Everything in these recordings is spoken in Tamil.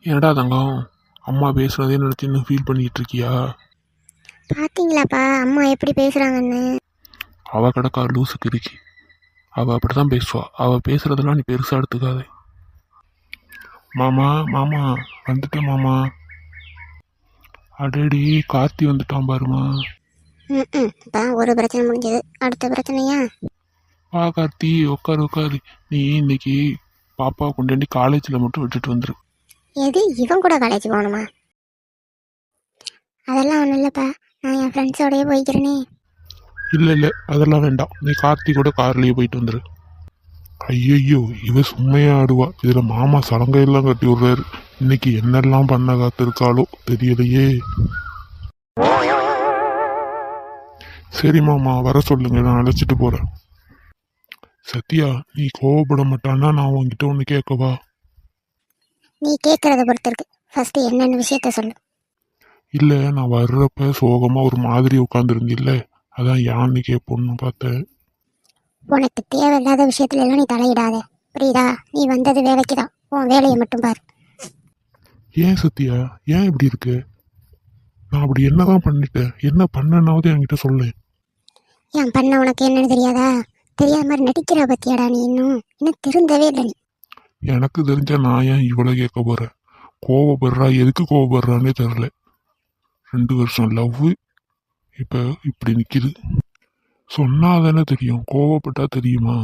என்னடா தங்கம், அம்மா பேசுனதே நினச்சி இன்னும் ஃபீல் பண்ணிட்டு இருக்கியா? பாத்தீங்களாப்பா அம்மா எப்படி பேசுறாங்கன்னு? அவ கிடக்கா லூசுக்கு இருக்கி. அவள் அப்படி தான் பேசுவா. அவள் பேசுறதெல்லாம் நீ பெருசாக எடுத்துக்காதே. மாமா மாமா வந்துட்டேன் மாமா. அடேடி கார்த்தி வந்துட்டான் பாருமா. இப்போ ஒரு பிரச்சனை முடிஞ்சது, அடுத்த பிரச்சனையா? வா கார்த்தி, உட்காரு உட்காரு. நீ இன்னைக்கு பாப்பாவை கொண்டாண்டி காலேஜில் மட்டும் விட்டுட்டு வந்துரு. எது, இவன் கூட காலேஜ் போகணுமா? அதெல்லாம் ஒன்றும் இல்லைப்பா, நான் என் ஃப்ரெண்ட்ஸோடய போய்க்கிறேனே. இல்லை இல்லை, அதெல்லாம் வேண்டாம். நீ கார்த்தி கூட கார்லேயே போயிட்டு வந்துரு. ஐயையோ, இவ சும்மையா ஆடுவா. இதுல மாமா சலங்கையெல்லாம் கட்டி விடுறாரு. இன்னைக்கு என்னெல்லாம் பண்ண காத்திருக்காளோ தெரியலையே. சரி மாமா, வர சொல்லுங்க, நான் அழைச்சிட்டு போறேன். சத்யா, நீ கோவப்பட மாட்டான்னா நான் உன்கிட்ட ஒன்று கேட்கவா? நீ கேட்கறத பொறுத்து இருக்கு. ஃபர்ஸ்ட் என்னென்ன விஷயத்த சொல்லு. இல்லை, நான் வர்றப்ப சோகமா ஒரு மாதிரி உட்காந்துருந்தில்ல, அதான் யான்னு கேட்போன்னு பார்த்தேன். உனக்கு தேவையில்லாத விஷயத்துல எல்லாம் நீ தலையிடாத, புரியுதா? நீ வந்தது வேலைக்கு தான், உன் வேலையை மட்டும் பாரு. ஏன் சத்யா, ஏன் இப்படி இருக்கு? நான் அப்படி என்னதான் பண்ணிட்டேன்? என்ன பண்ணனாவது என்கிட்ட சொல்லு. என் பண்ண உனக்கு என்னன்னு தெரியாதா? தெரியாத மாதிரி நடிக்கிற பத்தியாடா நீ? இன்னும் திருந்தவே இல்லை நீ. எனக்கு தெரிஞ்ச நான் ஏன் இவ்வளோ கேட்க போறேன்? கோவப்படுறா, எதுக்கு கோவப்படுறான்னே தெரில. 2 வருஷம் லவ் இப்போ இப்படி நிற்கிது. சொன்னாதானே தெரியும், கோவப்பட்டா தெரியுமா?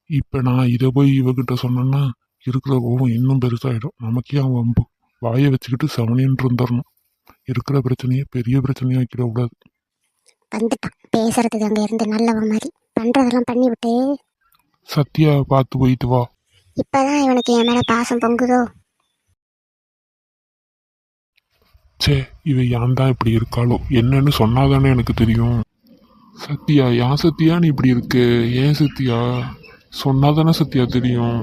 இப்போ நான் இதை போய் இவகிட்ட சொன்னேன்னா இருக்கிற கோவம் இன்னும் பெருசாகிடும். நமக்கே அவன் வம்பு. வாயை வச்சுக்கிட்டு செவனின்னு இருந்துடணும். இருக்கிற பிரச்சனையை பெரிய பிரச்சனையாக வைக்கிடக்கூடாது. வந்துட்டான் பேசுறதுக்கு, அங்கே இருந்து நல்லவன் மாதிரி பண்றதெல்லாம் பண்ணி விட்டு. சத்யா, பார்த்து போயிட்டு வா. இப்பதான் இவனுக்கு என் மேல பாசம் பொங்குதோ? சே, இவ ஏன் தான் இப்படி இருக்காளோ? என்னன்னு சொன்னாதானே எனக்கு தெரியும். சத்யா, ஏன் சத்யா நீ இப்படி இருக்கு? ஏன் சத்யா? சொன்னாதானே சத்யா தெரியும்.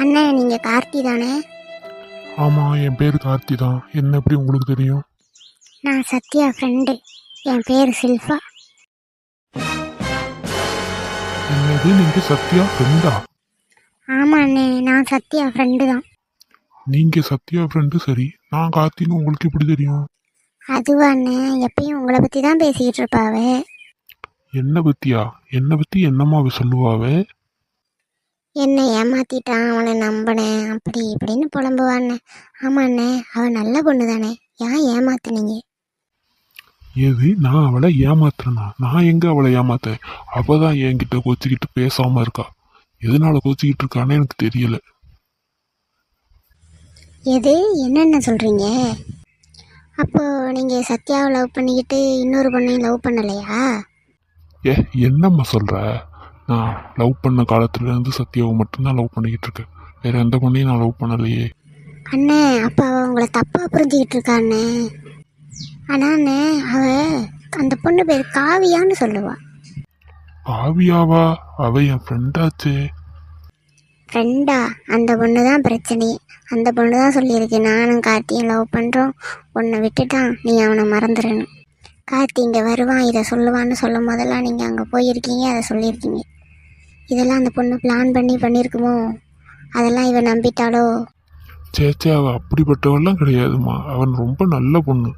அண்ணன், நீங்க கார்த்தி தானே? ஆமா, என் பேரு கார்த்தி தான். என்ன எப்படி உங்களுக்கு தெரியும்? நான் சத்யா ஃப்ரெண்டு. என் பேர் சில்பா. என்னது, நீங்க சத்யா ஃப்ரெண்டா? ஆமா அண்ணே, நான் சத்யா ஃப்ரெண்டு தான். நீங்க சத்யா ஃப்ரெண்டு சரி, நான் கார்த்தின்னு உங்களுக்கு எப்படி தெரியும்? அதுவா அண்ணே, எப்பயும் உங்களை பத்தி தான் பேசிக்கிட்டு இருப்பாவே. என்ன பத்தியா? என்ன பத்தி என்னம்மா அவ சொல்லுவாவே? என்னை ஏமாத்திட்டான், அவனை நம்பினேன், அப்படி இப்படின்னு புலம்புவாண்ணே. ஆமா அண்ணே, அவன் நல்ல பொண்ணு தானே, ஏன் ஏமாத்துனீங்க? எது, நான் அவளை ஏமாத்துறேனா? நான் எங்க அவளை ஏமாத்தேன்? அவதான் என்கிட்ட கோச்சிக்கிட்டு பேசாம இருக்கா. எதனால கோச்சிக்கிட்டு இருக்கானே எனக்கு தெரியல. எது, என்னென்ன சொல்றீங்க? அப்போ நீங்க சத்யாவை லவ் பண்ணிக்கிட்டு இன்னொரு பொண்ணையும் லவ் பண்ணலையா? ஏ, என்னம்மா சொல்ற? நான் லவ் பண்ண காலத்துல இருந்து சத்யாவை மட்டும்தான் லவ் பண்ணிக்கிட்டு இருக்கேன். வேற எந்த பொண்ணையும் நான் லவ் பண்ணலையே. அண்ணே, அப்ப அவ உங்களை தப்பா புரிஞ்சுக்கிட்டு இருக்காண்ணே. ஆனா அண்ணே, அவ அந்த பொண்ணு பேர் காவியான்னு சொல்லுவா. காவியாவா? அவ என் ஃப்ரெண்டாச்சே. ஃப்ரெண்டா? அந்த பொண்ணு தான் பிரச்சனை. அந்த பொண்ணு தான் சொல்லியிருக்கு, நானும் கார்த்தியும் லவ் பண்ணுறோம், உன்னை விட்டுட்டான், நீ அவனை மறந்துடணும். கார்த்தி இங்கே வருவான், இதை சொல்லுவான்னு சொல்லும் போதெல்லாம் நீங்கள் அங்கே போயிருக்கீங்க, அதை சொல்லியிருக்கீங்க. இதெல்லாம் அந்த பொண்ணு பிளான் பண்ணியிருக்குமோ? அதெல்லாம் இவன் நம்பிட்டாளோ? சேச்சே, அவ அப்படிப்பட்டவெல்லாம் கிடையாதுமா. அவன் ரொம்ப நல்ல பொண்ணு.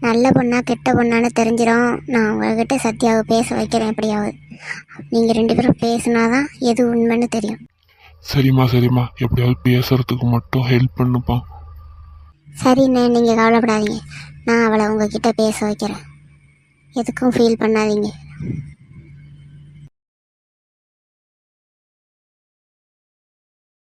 நல்ல பொண்ணா கெட்ட பொண்ணான்னு தெரிஞ்சிடும். நான் உங்ககிட்ட சத்யாவை பேச வைக்கிறேன் எப்படியாவது. நீங்கள் 2 பேரும் பேசினாதான் எது உண்மைன்னு தெரியும். சரிம்மா சரிம்மா, எப்படியாவது பேசுறதுக்கு மட்டும் ஹெல்ப் பண்ணுப்பா. சரிண்ணே, நீங்கள் கவலைப்படாதீங்க, நான் அவளை உங்ககிட்ட பேச வைக்கிறேன். எதுக்கும் ஃபீல் பண்ணாதீங்க.